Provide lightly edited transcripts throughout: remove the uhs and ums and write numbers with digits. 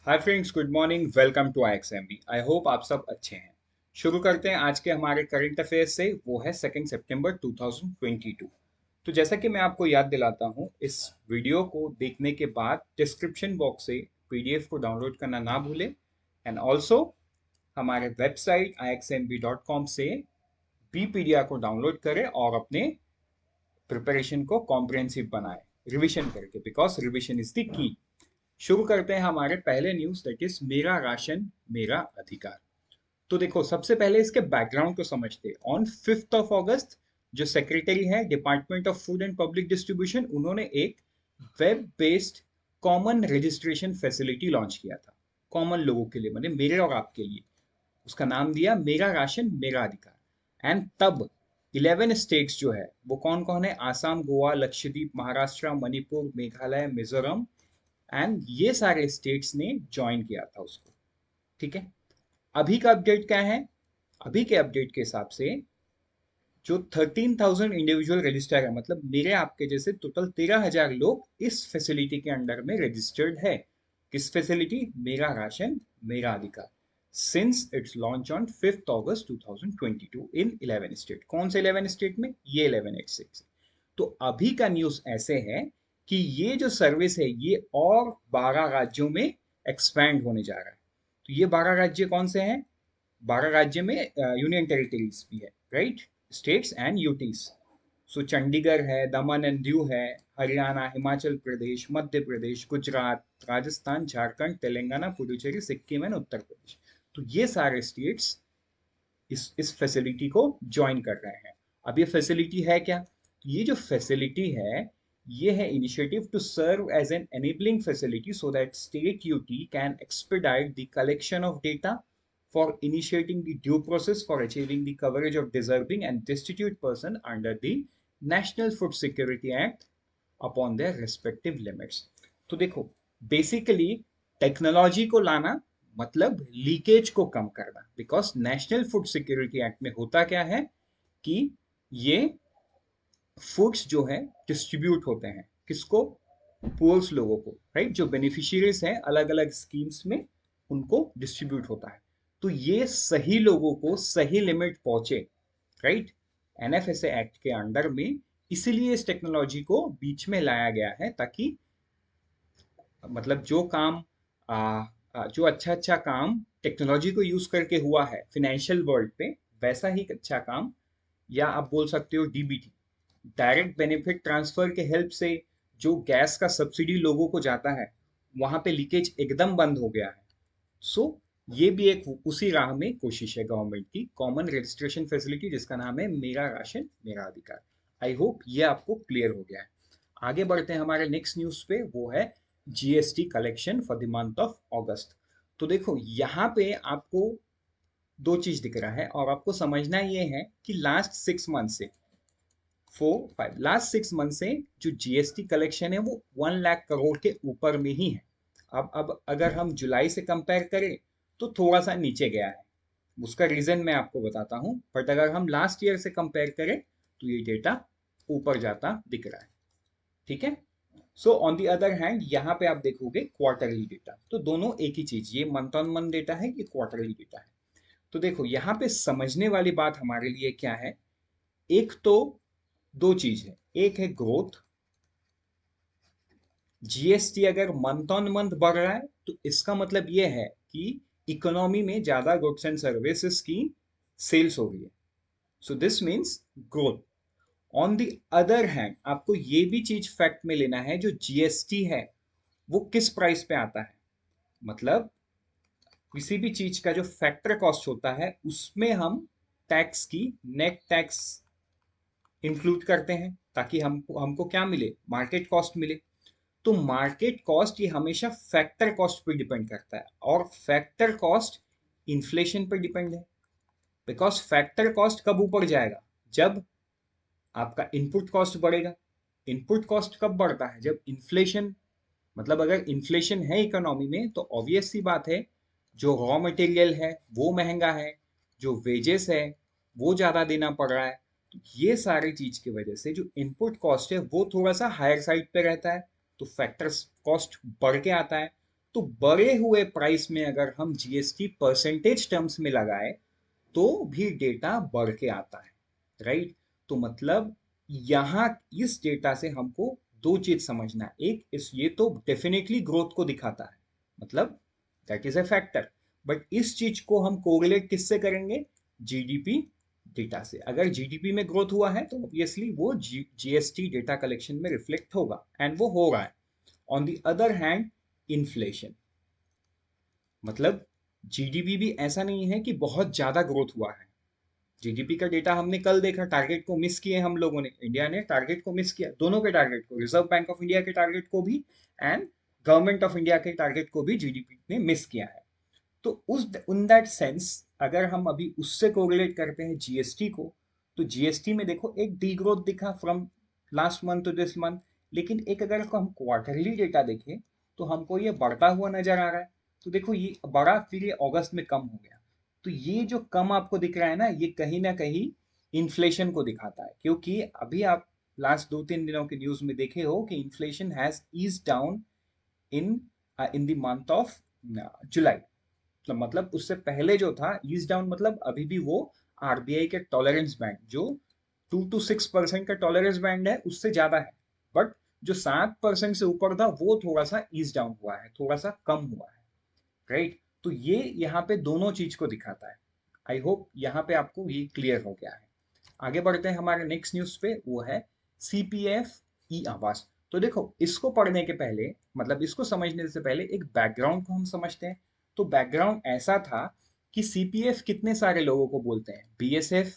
Hi friends, good morning. Welcome to IXMB। I hope आप सब अच्छे हैं। शुरू करते हैं आज के हमारे करंट अफेयर्स से। वो है 2 सितंबर 2022। तो जैसा कि मैं आपको याद दिलाता हूँ, इस वीडियो को देखने के बाद डिस्क्रिप्शन बॉक्स से PDF को डाउनलोड करना ना भूलें। एंड ऑल्सो हमारे वेबसाइट IXMB.com से बीपीडिया को डाउनलोड करें और अपने प्रिपरेशन को कॉम्प्रिहेंसिव बनाएं, रिविजन करके, because revision is the key. शुरू करते हैं हमारे पहले न्यूज, दैट इज मेरा राशन मेरा अधिकार। तो देखो, सबसे पहले इसके बैकग्राउंड को समझते हैं। ऑन 5 अगस्त जो सेक्रेटरी है department of food and public distribution, उन्होंने एक web based common registration facility launch किया था कॉमन लोगों के लिए, मतलब मेरे और आपके लिए। उसका नाम दिया मेरा राशन मेरा अधिकार। एंड तब 11 स्टेट्स जो है वो कौन कौन है, आसाम, गोवा, लक्षद्वीप, महाराष्ट्र, मणिपुर, मेघालय, मिजोरम, एंड ये सारे स्टेट्स ने ज्वाइन किया था उसको। ठीक है। अभी का अपडेट क्या है? अभी के अपडेट के हिसाब से जो 13,000 इंडिविजुअल रजिस्टर है, मतलब मेरे आपके जैसे टोटल 13,000 लोग इस फैसिलिटी के अंडर में रजिस्टर्ड है। किस फैसिलिटी? मेरा राशन मेरा अधिकार। Since it's launch on 5 August 2022 in 11 state. कौन से 11 स्टेट में? ये 11 स्टेट। तो अभी का न्यूज ऐसे है कि ये जो सर्विस है ये और 12 राज्यों में एक्सपैंड होने जा रहा है। तो ये 12 राज्य कौन से हैं? 12 राज्य में यूनियन टेरिटरीज भी है, right? States and UTs. So Chandigarh है, दमन एंड दीव है, हरियाणा, हिमाचल प्रदेश, मध्य प्रदेश, गुजरात, राजस्थान, झारखंड, तेलंगाना, पुडुचेरी, सिक्किम एंड उत्तर प्रदेश। तो ये सारे स्टेट्स इस फैसिलिटी को ज्वाइन कर रहे हैं। अब ये फैसिलिटी है क्या? ये जो फैसिलिटी है ये है initiative to serve as an enabling facility so that state UT can expedite the collection of data for initiating the due process for achieving the coverage of deserving and destitute person under the National Food Security Act upon their respective limits। तो देखो, basically technology को लाना मतलब leakage को कम करना। Because national food security act में होता क्या है कि ये फूड्स जो है डिस्ट्रीब्यूट होते हैं किसको? पुअर्स लोगों को, राइट? जो बेनिफिशियरीज हैं अलग अलग स्कीम्स में, उनको डिस्ट्रीब्यूट होता है। तो ये सही लोगों को सही लिमिट पहुंचे, राइट? NFSA एक्ट के अंडर में। इसीलिए इस टेक्नोलॉजी को बीच में लाया गया है ताकि मतलब जो काम जो अच्छा अच्छा काम टेक्नोलॉजी को यूज करके हुआ है फिनेंशियल वर्ल्ड पे, वैसा ही अच्छा काम, या आप बोल सकते हो DBT, डायरेक्ट बेनिफिट ट्रांसफर के हेल्प से जो गैस का सब्सिडी लोगों को जाता है, वहां पे लीकेज एकदम बंद हो गया है। सो ये भी एक उसी राह में कोशिश है गवर्नमेंट की, कॉमन रजिस्ट्रेशन फैसिलिटी जिसका नाम है मेरा राशन मेरा अधिकार। आई होप ये आपको क्लियर हो गया है। आगे बढ़ते हैं हमारे नेक्स्ट न्यूज पे, वो है GST collection for the month of अगस्त। तो देखो, यहाँ पे आपको दो चीज दिख रहा है और आपको समझना ये है कि लास्ट 6 मंथ से जो GST कलेक्शन है वो 1 लाख करोड़ के ऊपर में ही है। अब अगर हम जुलाई से कंपेयर करें तो थोड़ा सा नीचे गया है। उसका रीजन मैं आपको बताता हूँ, बट अगर हम लास्ट ईयर से कंपेयर करें तो ये डेटा ऊपर जाता दिख रहा है। ठीक है। So on the other hand यहाँ पे आप देखोगे क्वार्टरली डेटा, तो दोनों एक ही चीज, ये मंथ ऑन मंथ डेटा है, ये क्वार्टरली डेटा है। तो देखो, यहाँ पे समझने वाली बात हमारे लिए क्या है? एक तो दो चीज है, एक है ग्रोथ। GST अगर मंथ ऑन मंथ बढ़ रहा है तो इसका मतलब ये है कि इकोनॉमी में ज्यादा गुड्स एंड सर्विसेज की सेल्स हो रही है। So this means growth. On the other hand आपको ये भी चीज फैक्ट में लेना है, जो GST है वो किस प्राइस पे आता है। मतलब किसी भी चीज का जो फैक्टर कॉस्ट होता है उसमें हम टैक्स की नेट टैक्स इंक्लूड करते हैं ताकि हमको क्या मिले? मार्केट कॉस्ट मिले। तो मार्केट कॉस्ट ये हमेशा फैक्टर कॉस्ट पे डिपेंड करता है, और फैक्टर कॉस्ट इन्फ्लेशन पे डिपेंड है। बिकॉज फैक्टर कॉस्ट कब ऊपर जाएगा? जब आपका इनपुट कॉस्ट बढ़ेगा। इनपुट कॉस्ट कब बढ़ता है? जब इन्फ्लेशन, मतलब अगर इन्फ्लेशन है इकोनॉमी में तो ऑब्वियस सी बात है जो रॉ मटेरियल है वो महंगा है, जो वेजेस है वो ज्यादा देना पड़ रहा है। तो ये सारी चीज की वजह से जो इनपुट कॉस्ट है वो थोड़ा सा हायर साइड पे रहता है, तो फैक्टर कॉस्ट बढ़ के आता है। तो बढ़े हुए प्राइस में अगर हम जीएसटी परसेंटेज टर्म्स में लगाए तो भी डेटा बढ़ के आता है, राइट। तो मतलब यहाँ इस डेटा से हमको दो चीज समझना है। एक इस ये तो डेफिनेटली ग्रोथ को दिखाता है, मतलब that is a factor. But इस चीज को हम कोरिलेट किससे करेंगे? जीडीपी डेटा से। अगर जीडीपी में ग्रोथ हुआ है तो ऑब्वियसली वो जीएसटी डेटा कलेक्शन में रिफ्लेक्ट होगा, एंड वो हो रहा है। On the other hand, inflation, मतलब जीडीपी भी ऐसा नहीं है कि बहुत ज्यादा ग्रोथ हुआ है। जीडीपी का डेटा हमने कल देखा, टारगेट को मिस किए हम लोगों ने, इंडिया ने टारगेट को मिस किया, दोनों के टारगेट को, रिजर्व बैंक ऑफ इंडिया के टारगेट को भी एंड गवर्नमेंट ऑफ इंडिया के टारगेट को भी जीडीपी ने मिस किया है। तो उस इन दैट सेंस अगर हम अभी उससे कोरिलेट करते हैं जीएसटी को, तो जीएसटी में देखो एक डी ग्रोथ दिखा from last month to this month, लेकिन एक अगर हम क्वार्टरली डेटा देखें तो हमको ये बढ़ता हुआ नजर आ रहा है। तो देखो ये बढ़ा, फिर ये अगस्त में कम हो गया। तो ये जो कम आपको दिख रहा है ना कहीं इन्फ्लेशन को दिखाता है, क्योंकि अभी आप लास्ट 2-3 दिनों के न्यूज में देखे हो कि inflation has ease down in in the month of July. मतलब उससे पहले जो था ईज डाउन, मतलब अभी भी वो आरबीआई के टॉलरेंस बैंड जो 2 to 6% का टॉलरेंस बैंड है उससे ज्यादा है। बट जो 7% से ऊपर था वो थोड़ा सा ईज डाउन हुआ है, थोड़ा सा कम हुआ है, राइट। तो ये यहाँ पे दोनों चीज को दिखाता है। आई होप यहाँ पे आपको ये क्लियर हो गया है। आगे बढ़ते हैं हमारे नेक्स्ट न्यूज पे, वो है सीपीएफ ई आवास। तो देखो इसको पढ़ने के पहले, मतलब इसको समझने से पहले एक बैकग्राउंड को हम समझते हैं। तो बैकग्राउंड ऐसा था कि सीपीएफ कितने सारे लोगों को बोलते हैं? बीएसएफ,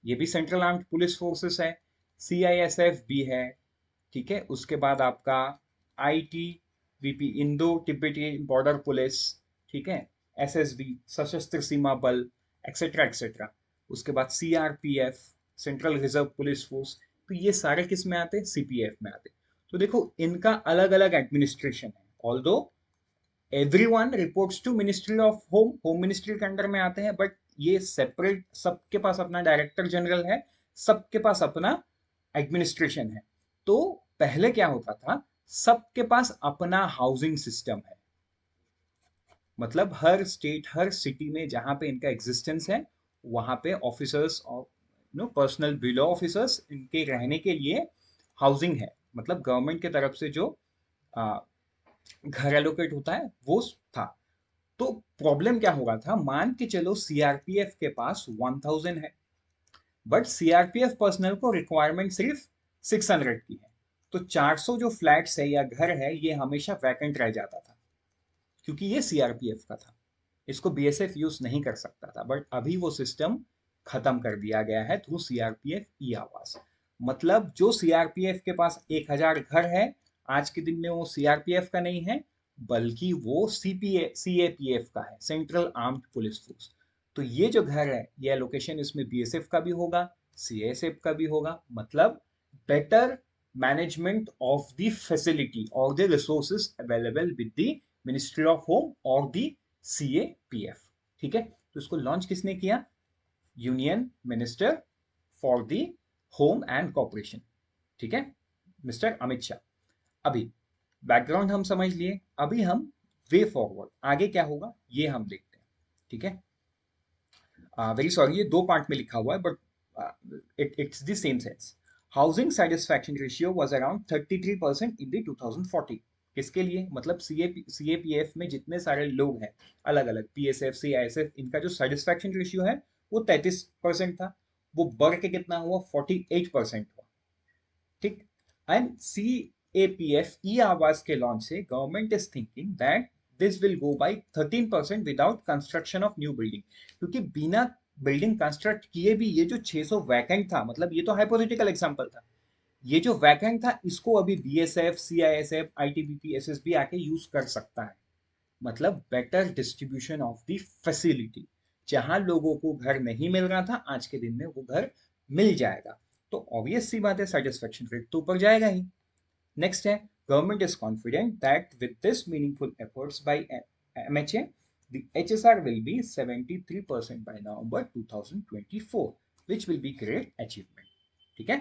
ये भी सेंट्रल आर्म्ड पुलिस फोर्सेस है, सीआईएसएफ भी है, ठीक है। उसके बाद आपका IT VP, Indo Tibetan border police, ठीक है, एसएसबी सशस्त्र सीमा बल, एक्सेट्रा एक्सेट्रा। उसके बाद CRPF, central reserve police force. तो ये सारे किस में आते हैं? सीपीएफ में आते हैं। तो देखो इनका अलग अलग एडमिनिस्ट्रेशन है, although everyone reports to ministry of home, home ministry के अंडर में आते हैं, बट ये सेपरेट, सबके पास अपना डायरेक्टर जनरल है, सबके पास अपना एडमिनिस्ट्रेशन है। तो पहले क्या होता था, सबके पास अपना हाउसिंग सिस्टम है, मतलब हर स्टेट हर सिटी में जहां पे इनका एग्जिस्टेंस है वहां पे ऑफिसर्स और पर्सनल बिलो ऑफिसर्स इनके रहने के लिए हाउसिंग है, मतलब गवर्नमेंट की तरफ से जो आ, घर एलोकेट होता है वो था। तो प्रॉब्लम क्या होगा था, मान के चलो सीआरपीएफ के पास 1000 है, बट सीआरपीएफ पर्सनल को रिक्वायरमेंट सिर्फ 600 की है। तो 400 जो फ्लैट्स है या घर है ये हमेशा वैकेंट रह जाता था, क्योंकि ये सीआरपीएफ का था, इसको बीएसएफ यूज नहीं कर सकता था। बट अभी वो सिस्टम खत्म कर दिया गया है थ्रू सीआरपीएफ ई आवास। मतलब जो सीआरपीएफ के पास 1000 घर है, आज के दिन में वो सीआरपीएफ का नहीं है, बल्कि वो सीएपीएफ का है, सेंट्रल आर्म्ड पुलिस फोर्स। तो ये जो घर है ये लोकेशन इसमें बीएसएफ का भी होगा, सीएसएफ का भी होगा, मतलब better management of the facility और the resources available with the ministry of home और द सीएपीएफ, ठीक है। तो इसको लॉन्च किसने किया? Union minister for the home and corporation, ठीक है, मिस्टर अमित शाह। अभी बैकग्राउंड हम समझ लिए, अभी हम वे फॉरवर्ड आगे क्या होगा ये हम देखते हैं, ठीक है। वेरी सॉरी, ये दो पार्ट में लिखा हुआ है, but it's the same sense. Housing satisfaction ratio was around 33% in the 2040। किसके लिए? मतलब सीएपीएफ में जितने सारे लोग हैं, अलग अलग पीएसएफ सीआईएसएफ, इनका जो सेटिस्फैक्शन रेशियो है वो 33% था, वो बढ़ के कितना हुआ? 48% हुआ, ठीक। एंड सीएपीएफ ई आवास के लॉन्च से government is thinking that this will go by 13% without construction of new building, क्योंकि बिना बिल्डिंग कंस्ट्रक्ट किए भी ये जो 600 वैकेंट था, मतलब ये तो हाइपोथेटिकल एग्जांपल था, ये जो वैकेंट था इसको अभी बीएसएफ सीआईएसएफ आईटीबीपी एसएसबी आके यूज कर सकता है। मतलब better distribution of the facility, जहां लोगों को घर नहीं मिल रहा था आज के दिन में वो घर मिल जाएगा। तो ऑब्वियस सी बात है सेटिस्फेक्शन रेट तो ऊपर जाएगा ही। नेक्स्ट है, government is confident that with this meaningful efforts bye MHA the HSR will be 73% by November 2024, which will be great achievement, ठीक है।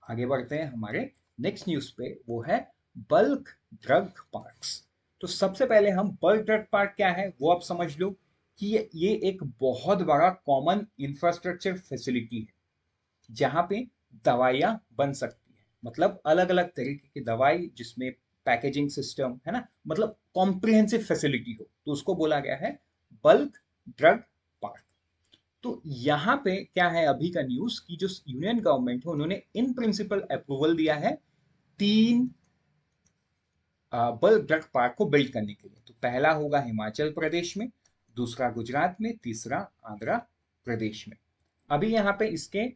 आगे बढ़ते हैं हमारे नेक्स्ट न्यूज पे, वो है बल्क ड्रग पार्क्स। तो सबसे पहले हम बल्क ड्रग पार्क क्या है वो आप समझ लो कि ये एक बहुत बड़ा कॉमन इंफ्रास्ट्रक्चर फैसिलिटी है जहाँ पे दवाइयाँ बन सकती है, मतलब अलग अलग तरीके की दवाई जिसमें पैकेजिंग सिस्टम है ना, मतलब कॉम्प्रिहेंसिव फैसिलिटी हो, तो उसको बोला गया है बल्क ड्रग पार्क। तो यहाँ पे क्या है अभी का न्यूज की जो यूनियन गवर्नमेंट है उन्होंने इन प्रिंसिपल अप्रूवल दिया है 3 बल्क ड्रग पार्क को बिल्ड करने के लिए। तो पहला होगा हिमाचल प्रदेश में, दूसरा गुजरात में, तीसरा आंध्र प्रदेश में। अभी यहाँ पे इसके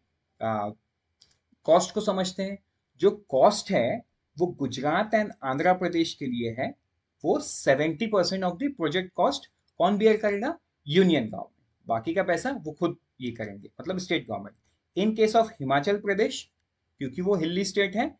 कॉस्ट को समझते हैं। जो कॉस्ट है वो गुजरात एंड आंध्र प्रदेश के लिए है, वो 70% ऑफ द प्रोजेक्ट कॉस्ट कौन बियर करेगा? Union government. बाकी का पैसा वो खुद ये करेंगे, मतलब state government. In case of Himachal Pradesh, क्योंकि वो हिली स्टेट है,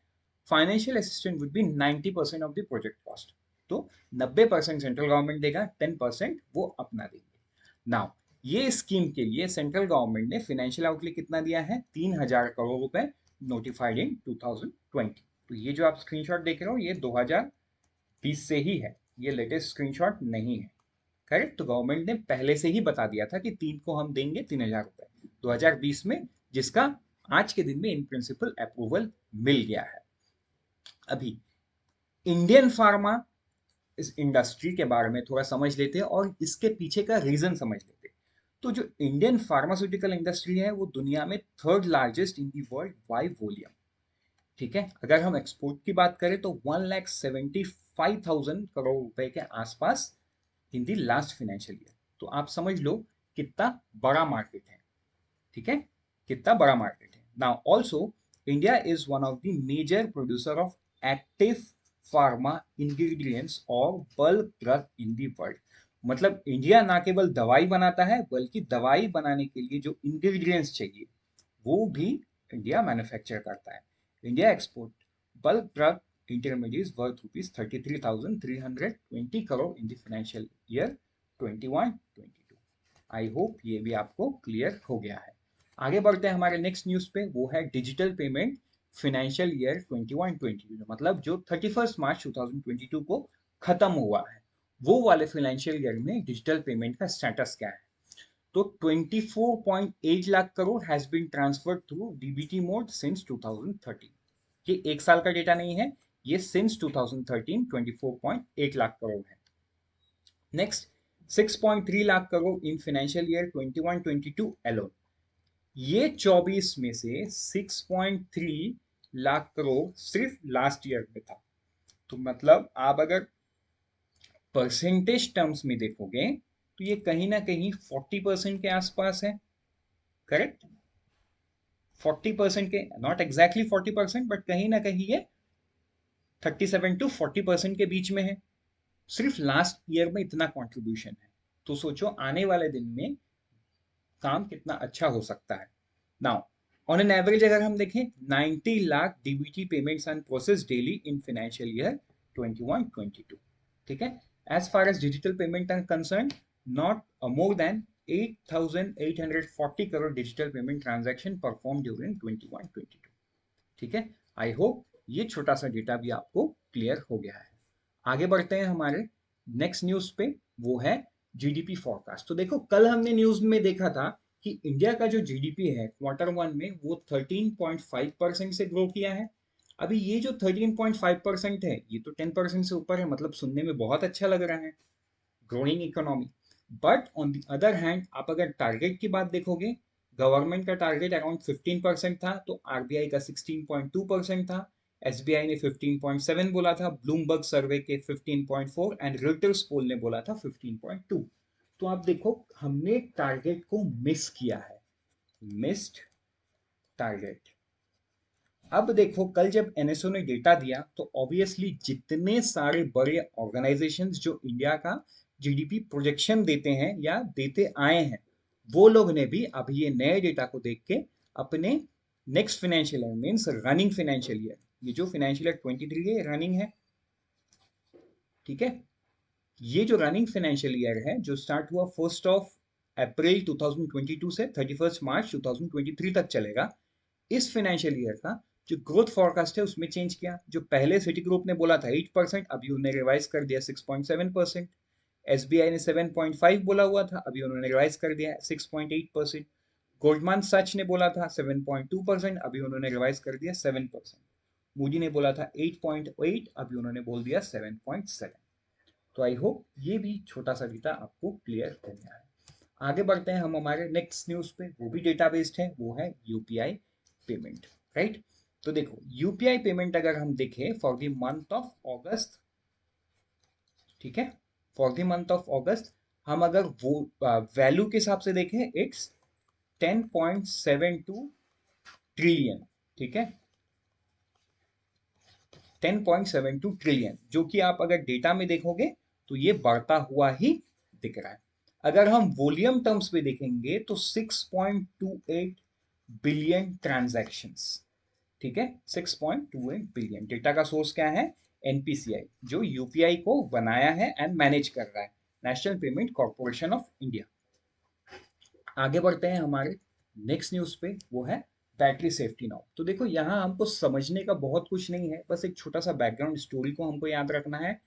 financial assistant would be 90% of the project cost. तो 90% सेंट्रल गवर्नमेंट देगा, 10% वो अपना देंगे। नाउ ये स्कीम के लिए सेंट्रल गवर्नमेंट ने फाइनेंशियल आउटले कितना दिया है? 3,000 करोड़ रुपए, नोटिफाइड इन 2020। तो ये जो आप स्क्रीनशॉट देख रहे हो ये 2020 से ही है, ये लेटेस्ट स्क्रीनशॉट नहीं है। करेक्ट? तो गवर्नमेंट ने पहले से ही बता दिया था कि 3 को हम देंगे 3,000 रुपए 2020 में, जिसका आज के दिन में इन प्रिंसिपल अप्रूवल मिल गया है। अभी इंडियन फार्मा इस इंडस्ट्री के बारे में थोड़ा समझ लेते हैं और इसके पीछे का रीजन समझ लेते हैं। तो जो इंडियन फार्मास्यूटिकल इंडस्ट्री है वो दुनिया में third largest in the world by volume. ठीक है, अगर हम एक्सपोर्ट की बात करें तो 1,75,000 करोड़ रुपए के आसपास इन दी लास्ट फाइनेंशियल ईयर। तो आप समझ लो कितना बड़ा मार्केट है। ठीक है, कितना बड़ा मार्केट है। Now also India is one of the major producer of active pharma ingredients और bulk drug in the world. मतलब इंडिया ना केवल दवाई बनाता है बल्कि दवाई बनाने के लिए जो इंग्रेडिएंट्स चाहिए वो भी इंडिया मैन्युफैक्चर करता है। India export bulk drug intermediates worth rupees 33,320 crore in the financial year 21-22। I hope ये भी आपको क्लियर हो गया है। आगे बढ़ते हैं हमारे नेक्स्ट न्यूज पे, वो है डिजिटल पेमेंट फाइनेंशियल ईयर 21-22, मतलब जो 31 मार्च 2022 को खत्म हुआ है वो वाले फाइनेंशियल ईयर में डिजिटल पेमेंट का स्टेटस क्या है। तो 24.8 lakh crore has been transferred through DBT mode since 2013। ये एक साल का डेटा नहीं है, ये सिंस 2013 24.8 लाख करोड़ है। Next 6.3 lakh crore in financial year 21-22 alone. ये 24 में से 6.3 लाख करोड़ सिर्फ लास्ट ईयर में था। तो मतलब आप अगर परसेंटेज टर्म्स में देखोगे तो ये कहीं ना कहीं 40% के आसपास है। करेक्ट? 40% के, नॉट एग्जैक्टली 40%, बट कहीं ना कहीं ये 37 to 40% के बीच में है। सिर्फ लास्ट ईयर में इतना कंट्रीब्यूशन है। तो सोचो आने वाले दिन में काम कितना अच्छा हो सकता है। नाउ ऑन एन एवरेज अगर हम देखें 90 lakh DBT payments and process daily in financial year 21-22। ठीक है, as far as digital payment are concern, not more than 8,840 crore digital payment transaction perform during 21-22। ठीक है, आई होप ये छोटा सा डेटा भी आपको क्लियर हो गया है। आगे बढ़ते हैं हमारे नेक्स्ट न्यूज पे, वो है जीडीपी फोरकास्ट। तो देखो कल हमने न्यूज में देखा था कि इंडिया का जो जीडीपी है Q1 में वो 13.5% से ग्रो किया है। अभी ये जो 13.5% है ये तो 10% से ऊपर है, मतलब सुनने में बहुत अच्छा लग रहा है, growing economy. But on the other hand आप अगर टारगेट की बात देखोगे, गवर्नमेंट का टारगेट अराउंड 15% था, तो आरबीआई का 16.2% था, एसबीआई ने 15.7 बोला था, ब्लूमबर्ग सर्वे के 15.4 एंड रिटर्स पोल ने बोला था 15.2। तो आप देखो हमने टारगेट को मिस किया है, मिस्ड टारगेट। अब देखो कल जब एनएसओ ने डेटा दिया तो ऑब्वियसली जितने सारे बड़े ऑर्गेनाइजेशंस जो इंडिया का जीडीपी प्रोजेक्शन देते हैं या देते आए हैं, वो लोग ने भी अब ये नए डेटा को देख के अपने next financial year means running financial year, ये जो फाइनेंशियल ईयर 23 है रनिंग है, ठीक है, ये जो रनिंग फाइनेंशियल ईयर है जो स्टार्ट हुआ 1 अप्रैल 2022 से 31 मार्च 2023 तक चलेगा, इस फाइनेंशियल ईयर का जो ग्रोथ फॉरकास्ट है उसमें चेंज किया। जो पहले सिटी ग्रुप ने बोला था 8%, अभी उन्होंने रिवाइज कर दिया 6.7%। एसबीआई ने 7.5 बोला हुआ था, अभी उन्होंने रिवाइज कर दिया 6.8%। गोल्डमान सच ने बोला था 7.2%, अभी उन्होंने रिवाइज कर दिया 7%। मूडी ने बोला था 8.8, अभी उन्होंने बोल दिया 7.7। तो आई होप ये भी छोटा सा डेटा आपको क्लियर हो गया है। आगे बढ़ते हैं हम हमारे नेक्स्ट न्यूज पे, वो भी डेटा बेस्ड है, वो है यूपीआई पेमेंट। राइट, तो देखो यूपीआई पेमेंट अगर हम देखें फॉर द मंथ ऑफ अगस्त, ठीक है, फॉर द मंथ ऑफ अगस्त हम अगर वो वैल्यू के हिसाब से देखें इट्स 10.72 ट्रिलियन, ठीक है, 10.72 ट्रिलियन, जो कि आप अगर डेटा में देखोगे तो ये बढ़ता हुआ ही दिख रहा है। अगर हम वॉल्यूम टर्म्स पे देखेंगे तो 6.28 बिलियन ट्रांजैक्शंस, ठीक है, 6.28 बिलियन। डेटा का सोर्स क्या है? एनपीसीआई, जो यूपीआई को बनाया है एंड मैनेज कर रहा है, national payment corporation of India. आगे बढ़ते हैं हमारे नेक्स्ट न्यूज पे, वो है बैटरी सेफ्टी नाउ। तो देखो यहाँ हमको समझने का बहुत कुछ नहीं है, बस एक छोटा सा बैकग्राउंड स्टोरी को हमको याद रखना है।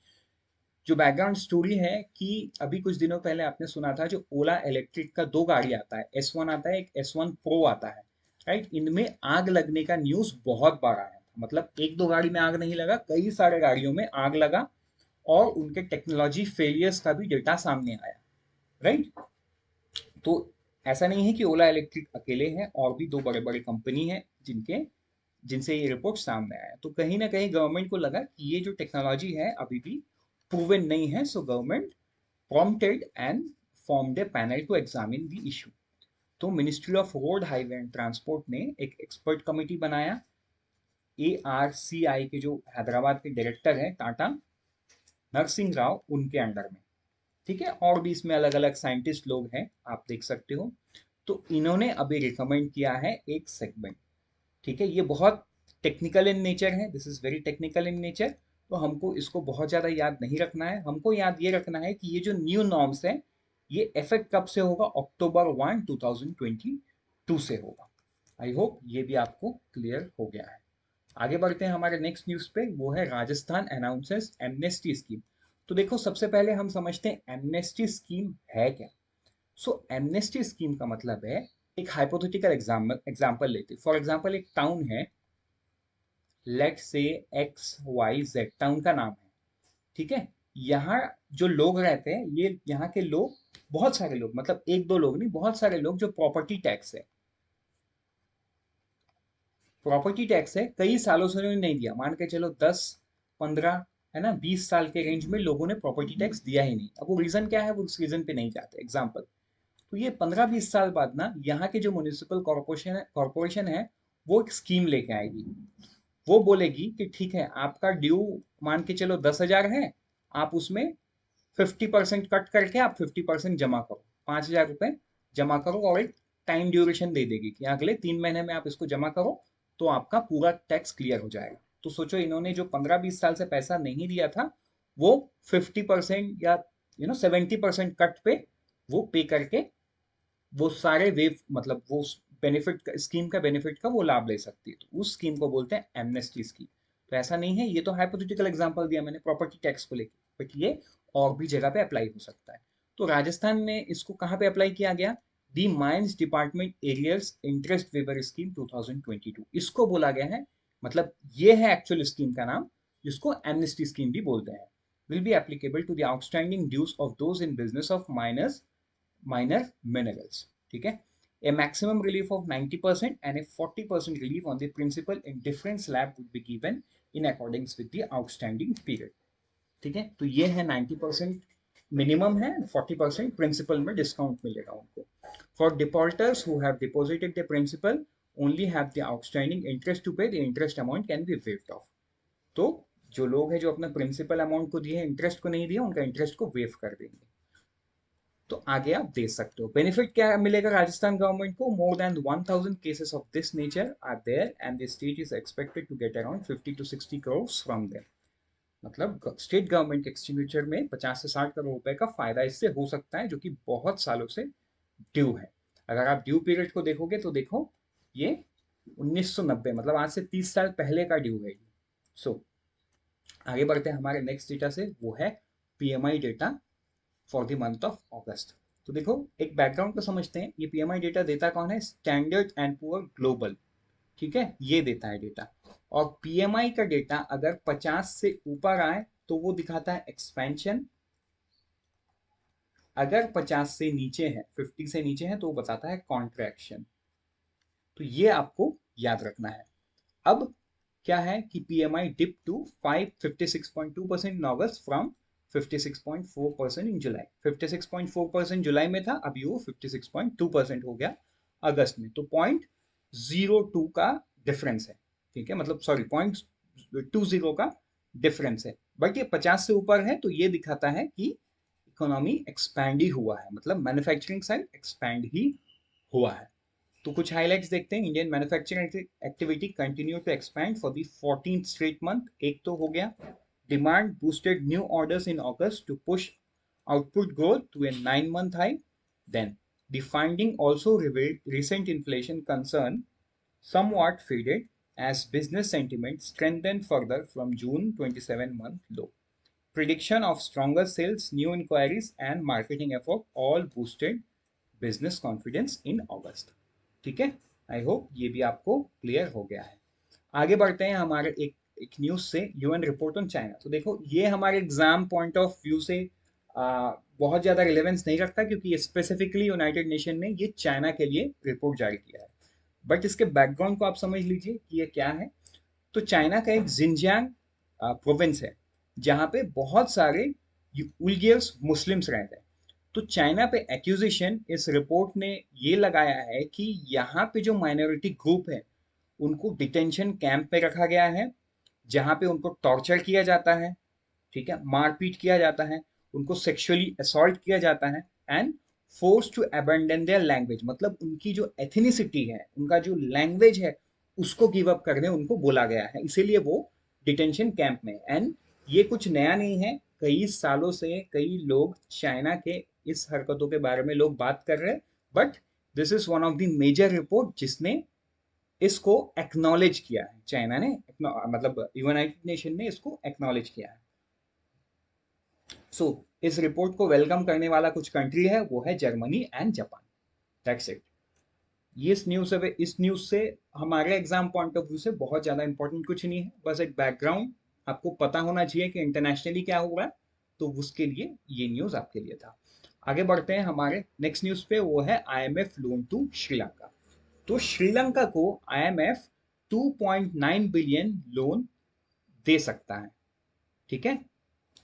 जो बैकग्राउंड स्टोरी है कि अभी कुछ दिनों पहले आपने सुना था जो ओला इलेक्ट्रिक का दो गाड़ी आता है, S1 आता है, एक S1 प्रो आता है, राइट, इनमें आग लगने का न्यूज बहुत बार आया। मतलब एक दो गाड़ी में आग नहीं लगा, कई सारे गाड़ियों में आग लगा और उनके टेक्नोलॉजी फेलियर्स का भी डेटा सामने आया, राइट। तो ऐसा नहीं है कि ओला इलेक्ट्रिक अकेले हैं, और भी दो बड़े बड़े कंपनी हैं जिनके जिनसे ये रिपोर्ट सामने आया। तो कहीं ना कहीं गवर्नमेंट को लगा कि ये जो टेक्नोलॉजी है अभी भी प्रूवन नहीं है, so government prompted and formed a panel to examine the issue। तो ministry of road highway and transport ने एक एक्सपर्ट कमेटी बनाया, ARCI के जो हैदराबाद के डायरेक्टर हैं टाटा नरसिंह राव, उनके अंडर में, ठीक है, और भी इसमें अलग अलग साइंटिस्ट लोग हैं, आप देख सकते हो। तो इन्होंने अभी रिकमेंड किया है एक सेगमेंट, ठीक है, ये बहुत टेक्निकल इन नेचर है, this is very technical in nature. तो हमको इसको बहुत ज़्यादा याद नहीं रखना है, हमको याद ये रखना है कि ये जो न्यू नॉर्म्स है ये इफेक्ट कब से होगा? अक्टूबर 1 2022 से होगा। आई होप ये भी आपको क्लियर हो गया है। आगे बढ़ते हैं हमारे नेक्स्ट न्यूज़ पे, वो है राजस्थान अनाउंसेस एमनेस्टी स्कीम। तो देखो सबसे पहले हम समझते हैं एमनेस्टी स्कीम है क्या। सो एमनेस्टी स्कीम का मतलब है, एक हाइपोथेटिकल एग्जाम्पल लेते, फॉर एग्जाम्पल एक टाउन है, लेट से XYZ टाउन का नाम है, ठीक है। यहाँ जो लोग रहते हैं, ये यहाँ के लोग, बहुत सारे लोग, मतलब एक दो लोग नहीं, बहुत सारे लोग, जो प्रॉपर्टी टैक्स है, प्रॉपर्टी टैक्स है, कई सालों से उन्होंने नहीं दिया, मान के चलो 10 15 है ना, 20 साल के रेंज में लोगों ने प्रॉपर्टी टैक्स दिया ही नहीं। अब वो रीजन क्या है, वो उस रीजन पे नहीं जाते, एग्जाम्पल। तो ये 15 20 साल बाद ना यहाँ के जो म्यूनिसिपल कॉर्पोरेशन है वो एक स्कीम लेके आएगी। वो बोलेगी कि ठीक है, आपका ड्यू मान के चलो 10,000 है, आप उसमें 50% कट करके आप 50% जमा करो, 5,000 रुपए जमा करो, और एक टाइम ड्यूरेशन दे देगी कि अगले 3 महीने में आप इसको जमा करो तो आपका पूरा टैक्स क्लियर हो जाएगा। तो सोचो इन्होंने जो 15 20 साल से पैसा नहीं दिया था, वो 50% या 70% कट पे वो पे करके वो सारे वेव, मतलब वो बेनिफिट स्कीम का बेनिफिट का वो लाभ ले सकती है। तो उस स्कीम को बोलते हैं एमनेस्टी स्कीम। तो ऐसा नहीं है, ये तो हाइपोथेटिकल एग्जांपल दिया मैंने प्रॉपर्टी टैक्स को लेकर, बट ये और भी जगह पे अप्लाई हो सकता है। तो राजस्थान में इसको कहाँ पे अप्लाई किया गया? The mines department arrears interest waiver scheme 2022, इसको बोला गया है। मतलब ये है एक्चुअल स्कीम का नाम, जिसको एमनेस्टी स्कीम भी बोलते हैं। Will be applicable to the outstanding dues of those in business of minor minerals, ठीक है। A maximum relief of 90% and a 40% relief on the principal in different slab would be given in accordance with the outstanding period, ठीक है। तो ये है 90% minimum है, 40% principal में discount मिलेगा उनको। For defaulters who have deposited the principal only have the outstanding interest to pay, the interest amount can be waived off. तो जो लोग हैं जो अपना प्रिंसिपल अमाउंट को दिए, इंटरेस्ट को नहीं दिया, उनका इंटरेस्ट को वेव कर देंगे। तो आगे आप दे सकते हो। बेनिफिट क्या मिलेगा राजस्थान गवर्नमेंट को? More than 1000 cases of this nature are there and the state is expected to get around 50 to 60 crore from there. मतलब स्टेट गवर्नमेंट के एक्सपेंडिचर में 50 से 60 करोड़ रुपए का फायदा इससे हो सकता है, जो कि बहुत सालों से ड्यू है। अगर आप ड्यू पीरियड को देखोगे तो देखो ये 1990, मतलब आज से 30 साल पहले का ड्यू है। सो आगे बढ़ते हैं हमारे नेक्स्ट डेटा से, वो है PMI data for the month of अगस्त। तो देखो एक बैकग्राउंड को समझते हैं, ये पीएमआई डेटा देता कौन है? स्टैंडर्ड एंड पुअर ग्लोबल, ठीक है, ये देता है डेटा। और पीएमआई का डेटा अगर 50 से ऊपर आए तो वो दिखाता है एक्सपेंशन, अगर 50 से नीचे है, 50 से नीचे है, तो वो बताता है कॉन्ट्रैक्शन। तो ये आपको याद रखना है। अब क्या है कि PMI dip to 56.2% in August from 56.4% in July. 56.4% जुलाई में था, अभी वो 56.2% हो गया अगस्त में। तो 0.02 का डिफरेंस है, ठीक है, मतलब सॉरी 0.20 का डिफरेंस है। बट ये 50 से ऊपर है तो ये दिखाता है कि इकोनॉमी एक्सपैंड ही हुआ है, मतलब मैन्युफैक्चरिंग साइड एक्सपैंड ही हुआ है। तो कुछ हाइलाइट्स देखते हैं। Indian manufacturing activity continue to expand for the 14th straight month, एक तो हो गया। Demand boosted new orders in August to push output growth to a 9-month high. Then, the finding also revealed recent inflation concern somewhat faded as business sentiment strengthened further from June 27-month low. Prediction of stronger sales, new inquiries, and marketing effort all boosted business confidence in August. ठीक है, I hope ये भी आपको clear हो गया है। आगे बढ़ते हैं हमारे एक न्यूज से, यूएन रिपोर्ट ऑन चाइना। तो देखो ये हमारे एग्जाम पॉइंट ऑफ व्यू से बहुत ज्यादा रिलेवेंस नहीं रखता, क्योंकि स्पेसिफिकली यूनाइटेड नेशन ने ये चाइना के लिए रिपोर्ट जारी किया है। बट इसके बैकग्राउंड को आप समझ लीजिए कि ये क्या है। तो चाइना का एक जिनजियांग प्रोविंस है, जहाँ पे बहुत सारे उइगियर्स मुस्लिम्स रहते हैं। तो चाइना पे एक्यूजिशन इस रिपोर्ट ने ये लगाया है कि यहाँ पे जो माइनॉरिटी ग्रुप है उनको डिटेंशन कैंप में रखा गया है, जहाँ पे उनको टॉर्चर किया जाता है, ठीक है, मारपीट किया जाता है, उनको सेक्सुअली असॉल्ट किया जाता है, and force to abandon their language, मतलब उनकी जो एथनिसिटी है, उनका जो लैंग्वेज है, उसको गिव अप करने उनको बोला गया है, इसीलिए वो डिटेंशन कैंप में। एंड ये कुछ नया नहीं है, कई सालों से कई लोग चाइना के इस हरकतों के बारे में लोग बात कर रहे हैं। But this is one of the major report जिसने इसको एक्नॉलेज किया है, चाइना ने मतलब यूनाइटेड नेशन ने इसको एक्नॉलेज किया है। सो इस रिपोर्ट को वेलकम करने वाला कुछ कंट्री है, वो है Germany and Japan. That's it. ये इस न्यूज से हमारे एग्जाम पॉइंट ऑफ व्यू से बहुत ज्यादा इंपॉर्टेंट कुछ नहीं है, बस एक बैकग्राउंड आपको पता होना चाहिए कि इंटरनेशनली क्या हो रहा है, तो उसके लिए ये न्यूज आपके लिए था। आगे बढ़ते हैं हमारे नेक्स्ट न्यूज पे, वो है आईएमएफ लोन टू श्रीलंका। तो श्रीलंका को आईएमएफ 2.9 बिलियन लोन दे सकता है, ठीक है,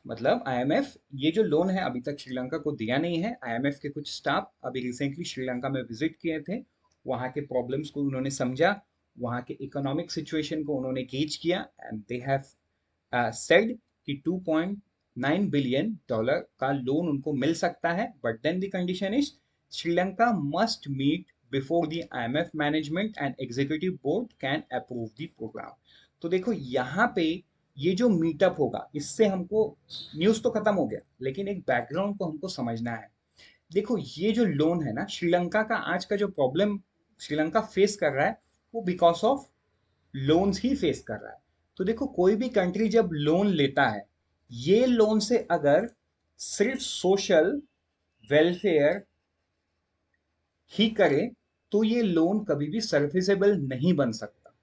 मतलब आईएमएफ ये जो लोन है अभी तक श्रीलंका को दिया नहीं है। आईएमएफ के कुछ स्टाफ अभी रिसेंटली श्रीलंका में विजिट किए थे, वहाँ के प्रॉब्लम्स को उन्होंने समझा, वहाँ के इकोनॉमिक सिचुएशन को उन्होंने गेज किया, एंड दे हैव सेड कि 2.9 बिलियन डॉलर का लोन उनको मिल सकता है। But then the condition is Sri Lanka must meet before the IMF management and executive board can approve the programme. तो देखो यहाँ पे ये जो मीटअप होगा, इससे हमको न्यूज तो खत्म हो गया, लेकिन एक बैकग्राउंड को हमको समझना है। देखो ये जो लोन है ना, श्रीलंका का आज का जो प्रॉब्लम श्रीलंका फेस कर रहा है, वो because of loans he face कर रहा है। तो देखो कोई भी कंट्री जब लोन लेता है, ये लोन से अगर सिर्फ सोशल वेलफेयर ही करे, तो ये लोन कभी भी सर्विसेबल नहीं बन सकता।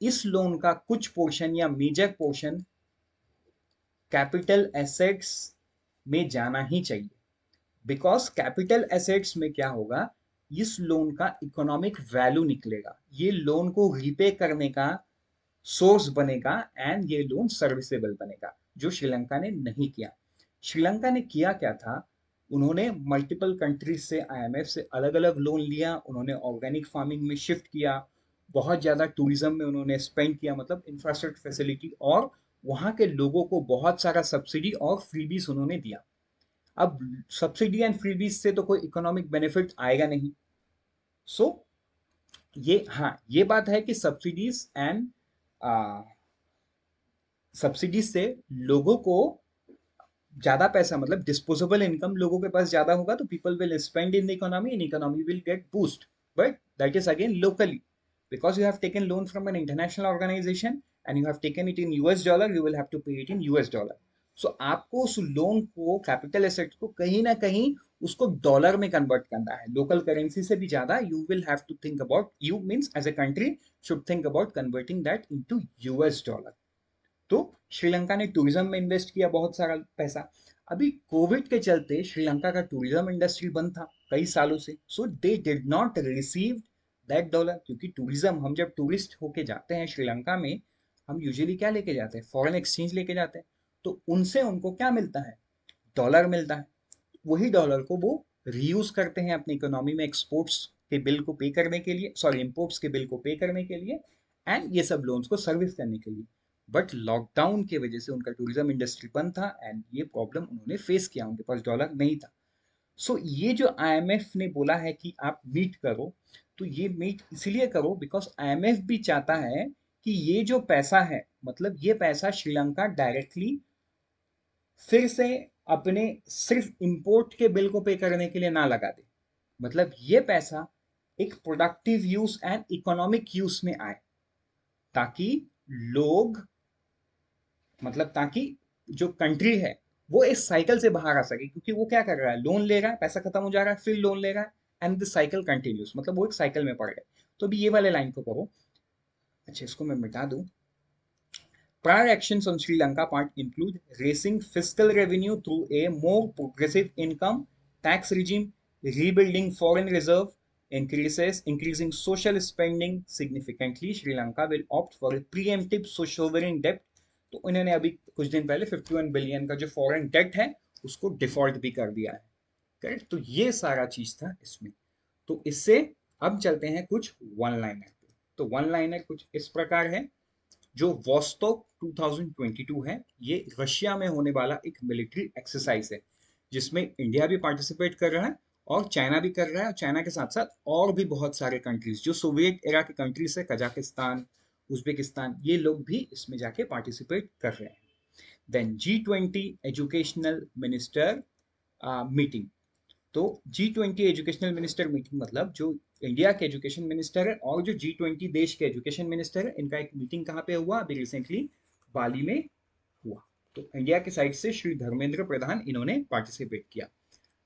इस लोन का कुछ पोर्शन या मेजर पोर्शन कैपिटल एसेट्स में जाना ही चाहिए, बिकॉज कैपिटल एसेट्स में क्या होगा, इस लोन का इकोनॉमिक वैल्यू निकलेगा, ये लोन को रीपे करने का सोर्स बनेगा, एंड ये लोन सर्विसेबल बनेगा, जो श्रीलंका ने नहीं किया। श्रीलंका ने किया क्या था, उन्होंने मल्टीपल कंट्रीज से आईएमएफ से अलग अलग लोन लिया, उन्होंने ऑर्गेनिक फार्मिंग में शिफ्ट किया, बहुत ज़्यादा टूरिज्म में उन्होंने स्पेंड किया, मतलब इंफ्रास्ट्रक्चर फैसिलिटी, और वहाँ के लोगों को बहुत सारा सब्सिडी और फ्रीबीज उन्होंने दिया। अब सब्सिडी एंड फ्रीबीज से तो कोई इकोनॉमिक बेनिफिट आएगा नहीं। सो ये, हाँ ये बात है कि सब्सिडीज से लोगों को ज्यादा पैसा, मतलब डिस्पोजेबल इनकम लोगों के पास ज्यादा होगा, तो people will spend in the economy and economy will get boost. But that is again locally, because you have taken loan from an international organization and you have taken it in US dollar, you will have to pay it in US dollar. So आपको उस loan को, capital asset को कहीं ना कहीं उसको dollar में convert करना है, लोकल करेंसी से भी ज्यादा. You will have to think about, you means as a country should think about converting that into US dollar. तो श्रीलंका ने टूरिज्म में इन्वेस्ट किया बहुत सारा पैसा. अभी कोविड के चलते श्रीलंका का टूरिज्म इंडस्ट्री बंद था कई सालों से, so they did not receive that dollar. क्योंकि टूरिज्म, हम जब टूरिस्ट होके जाते हैं श्रीलंका में, हम यूजुअली क्या लेके जाते हैं, फॉरेन एक्सचेंज लेके जाते हैं. तो उनसे उनको क्या मिलता है, डॉलर मिलता है. वही डॉलर को वो रीयूज करते हैं अपनी इकोनॉमी में, एक्सपोर्ट्स के बिल को पे करने के लिए, सॉरी इम्पोर्ट्स के बिल को पे करने के लिए, एंड ये सब लोन्स को सर्विस करने के लिए. बट लॉकडाउन की वजह से उनका टूरिज्म इंडस्ट्री बंद था एंड ये प्रॉब्लम उन्होंने फेस किया, उनके पास डॉलर नहीं था. सो ये जो आईएमएफ ने बोला है कि आप मीट करो, तो ये मीट इसलिए करो बिकॉज आईएमएफ भी चाहता है कि ये जो पैसा है, मतलब ये पैसा श्रीलंका डायरेक्टली फिर से अपने सिर्फ इंपोर्ट के बिल को पे करने के लिए ना लगा दे. मतलब ये पैसा एक productive use and economic use में आए, ताकि लोग, मतलब ताकि जो कंट्री है वो इस साइकिल से बाहर आ सके. क्योंकि वो क्या कर रहा है, लोन ले रहा है, पैसा खत्म हो जा रहा है, फिर लोन ले रहा है, एंड द साइकिल कंटिन्यूस, मतलब वो एक साइकिल में पड़ गए. तो अभी ये वाले लाइन को करो. अच्छा, इसको मैं मिटा दूं. Prior actions on Sri Lanka part include raising fiscal revenue through a more progressive income tax regime, rebuilding foreign reserve, increasing social spending significantly. Sri Lanka will opt for a preemptive sovereign debt. तो उन्होंने अभी कुछ दिन पहले 51 billion का जो foreign date है उसको डिफॉल्ट भी कर दिया है. करेक्ट. तो ये सारा चीज था इसमें. तो इससे अब चलते हैं कुछ वन लाइनर पे. तो वन लाइनर कुछ इस प्रकार है. जो वॉस्टॉक 2022 है, ये रशिया में होने वाला एक मिलिट्री एक्सरसाइज है जिसमें इंडिया भी पार्टिसिपेट कर रहा है और चाइना भी कर रहा है, और चाइना के साथ साथ और भी बहुत सारे कंट्रीज जो सोवियत एरा के कंट्रीज है, कजाकिस्तान, उज्बेकिस्तान, ये लोग भी इसमें जाके पार्टिसिपेट कर रहे हैं. Then G20 educational minister meeting. तो G20 एजुकेशनल मिनिस्टर मीटिंग मतलब जो इंडिया के एजुकेशन मिनिस्टर है और जो G20 देश के एजुकेशन मिनिस्टर है, इनका एक मीटिंग कहाँ पे हुआ, अभी रिसेंटली बाली में हुआ. तो इंडिया की साइड से श्री धर्मेंद्र प्रधान इन्होंने पार्टिसिपेट किया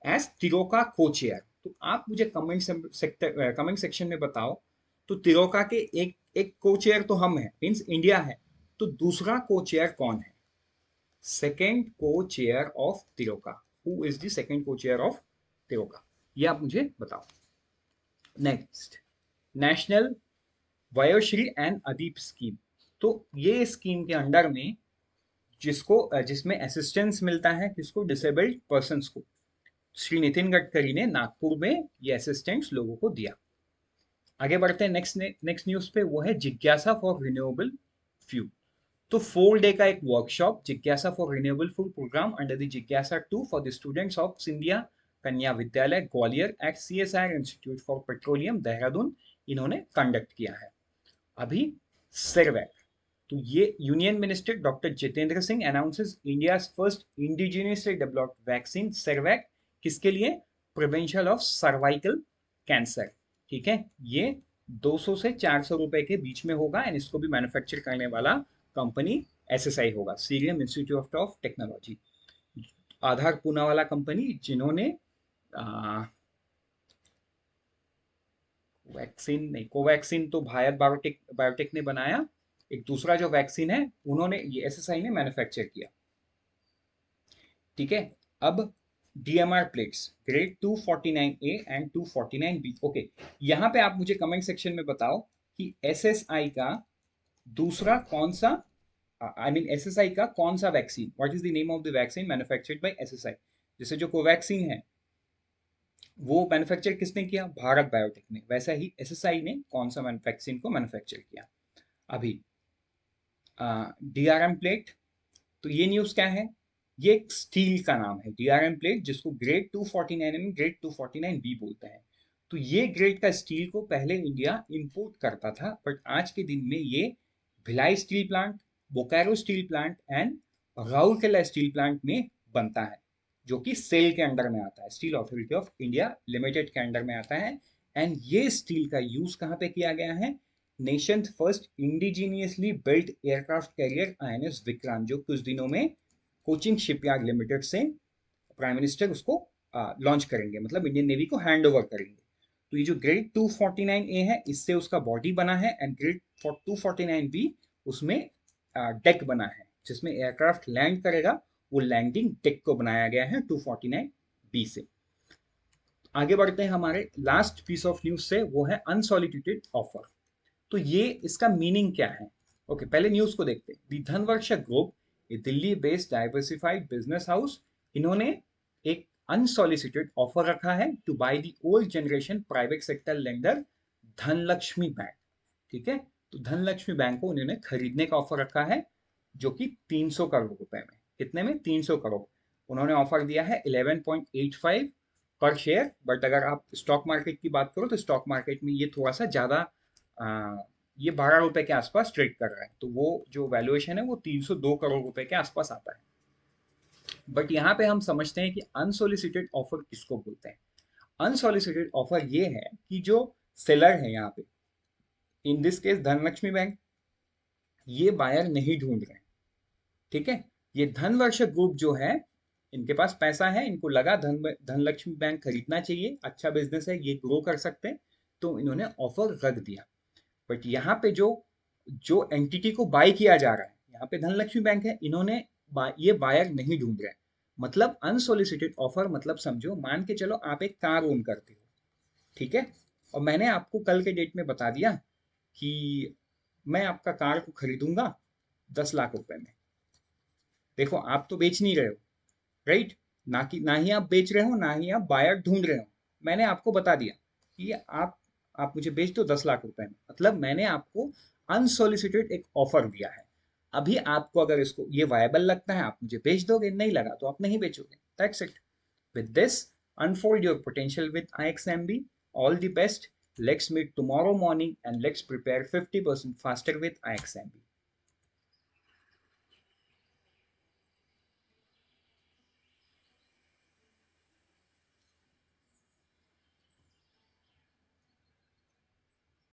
एज तिरोका को चेयर. तो आप मुझे कमेंट सेक्शन में बताओ, तो तिरोका के एक एक को चेयर तो हम हैं, मीन्स इंडिया है, तो दूसरा को चेयर कौन है, सेकेंड को चेयर ऑफ तिरोका, who is the second co chair of तिरोका, ये आप मुझे बताओ. Next, national Vayoshri and ADIP scheme. तो ये स्कीम के अंडर में जिसमें असिस्टेंस मिलता है किसको, डिसेबल्ड पर्सन्स को. श्री नितिन गडकरी ने नागपुर में ये असिस्टेंस लोगों को दिया. आगे बढ़ते हैं नेक्स्ट न्यूज पे, वो है जिज्ञासा फॉर रिन्यूएबल फ्यूल. तो 4 डे का एक वर्कशॉप, जिज्ञासा for renewable fuel programme under the जिज्ञासा 2 for the students of Scindia कन्या विद्यालय Gwalior eight CSIR institute for petroleum Dehradun, इन्होंने कंडक्ट किया है. अभी सेरवैक. तो ये union minister doctor Jitendra Singh announces India first indigenously developed vaccine सेरवैक. किसके लिए, प्रिवेंशन ऑफ सर्वाइकल कैंसर. ठीक है, ये 200 से 400 रुपए के बीच में होगा एंड इसको भी मैन्युफैक्चर करने वाला कंपनी SSI होगा, सीरियम इंस्टीट्यूट ऑफ टेक्नोलॉजी. आधार पूना वाला कंपनी जिन्होंने वैक्सीन नहीं, कोवैक्सीन तो भारत बायोटेक ने बनाया, एक दूसरा जो वैक्सीन है उन्होंने, ये SSI ने मैन्युफैक्चर किया. ठीक है. अब DMR plates grade 249A and 249B. Okay, यहाँ पे आप मुझे कमेंट सेक्शन में बताओ कि SSI का दूसरा कौन सा, आई मीन SSI का कौन सा vaccine, what is the name of the vaccine manufactured by SSI. जैसे जो कोवैक्सीन है वो मैन्युफैक्चर किसने किया, भारत बायोटेक ने, वैसा ही SSI ने कौन सा वैक्सीन को मैन्युफैक्चर किया. अभी DRM प्लेट. तो ये न्यूज क्या है, ये एक स्टील का नाम है DRM प्लेट, जिसको ग्रेड 249 ग्रेड 249B बोलते हैं. तो ये ग्रेड का स्टील को पहले इंडिया इंपोर्ट करता था, बट आज के दिन में ये Bhilai steel plant, Bokaro steel plant and Rourkela steel plant में बनता है, जो कि सेल के अंडर में आता है, steel authority of India limited के अंडर में आता है. एंड ये स्टील का यूज कहाँ पे किया गया है, Nations first indigenously built aircraft carrier INS Vikrant, जो कुछ दिनों में कोचिन शिपयार्ड लिमिटेड से प्राइम मिनिस्टर उसको लॉन्च करेंगे, मतलब इंडियन नेवी को हैंड ओवर करेंगे। तो ये जो ग्रेड 249A है, इससे उसका बॉडी बना है, एंड ग्रेड 249B उसमें डेक बना है, जिसमें एयरक्राफ्ट लैंड करेगा। वो लैंडिंग डेक को बनाया गया है 249B से। आगे बढ़ते हैं हमारे लास्ट पीस ऑफ न्यूज से, वो है अनसॉलिसिटेड ऑफर। तो ये इसका मीनिंग क्या है? ओके, पहले न्यूज को देखते हैं। The Dhanvarsha group, a Delhi based diversified business house, इन्होंने एक अनसॉलिसिटेड ऑफर रखा है to buy the old generation private sector lender Dhanlaxmi bank. ठीक है, तो धनलक्ष्मी बैंक को उन्होंने खरीदने का ऑफर रखा है, जो कि 300 करोड़ रुपए में। कितने में? 300 करोड़। उन्होंने ऑफर दिया है 11.85 पर शेयर, बट अगर आप स्टॉक मार्केट की बात करो तो स्टॉक मार्केट में ये थोड़ा सा ज्यादा, ये 12 रुपए के आसपास ट्रेड कर रहा है, तो वो जो वैल्यूएशन है वो 302 करोड़ रुपए के आसपास आता है। बट यहाँ पे हम समझते हैं कि अनसोलिसिटेड ऑफर किसको बोलते हैं। अनसोलिसिटेड ऑफर ये है कि जो सेलर है यहाँ पे, in this case Dhanlaxmi bank, ये बायर नहीं ढूंढ रहे हैं। ठीक है, ये धनवर्ष ग्रुप जो है, इनके पास पैसा है, इनको लगा धनलक्ष्मी बैंक खरीदना चाहिए, अच्छा बिजनेस है, ये ग्रो कर सकते हैं, तो इन्होंने ऑफर रख दिया। बट यहाँ पे जो जो एंटिटी को बाय किया जा रहा है, यहाँ पे धनलक्ष्मी बैंक है, इन्होंने ये बायर नहीं ढूंढ रहे हैं। मतलब अनसोलिसिटेड ऑफर, मतलब समझो, मान के चलो आप एक कार ओन करते हो, ठीक है, और मैंने आपको कल के डेट में बता दिया कि मैं आपका कार को खरीदूंगा 10 लाख रुपए में। देखो, आप तो बेच नहीं रहे हो, राइट? ना ही आप बेच रहे हो, ना ही आप बायर ढूंढ रहे हो। मैंने आपको बता दिया कि आप मुझे बेच दो 10 लाख रुपए में, मतलब मैंने आपको अनसोलिसिटेड एक ऑफर दिया है। अभी आपको अगर इसको ये वायबल लगता है, आप मुझे बेच दोगे, नहीं लगा तो आप नहीं बेचोगे। That's it. With this, unfold your potential with IXMB. All the best. Let's meet tomorrow morning and let's prepare 50% faster with IXMB.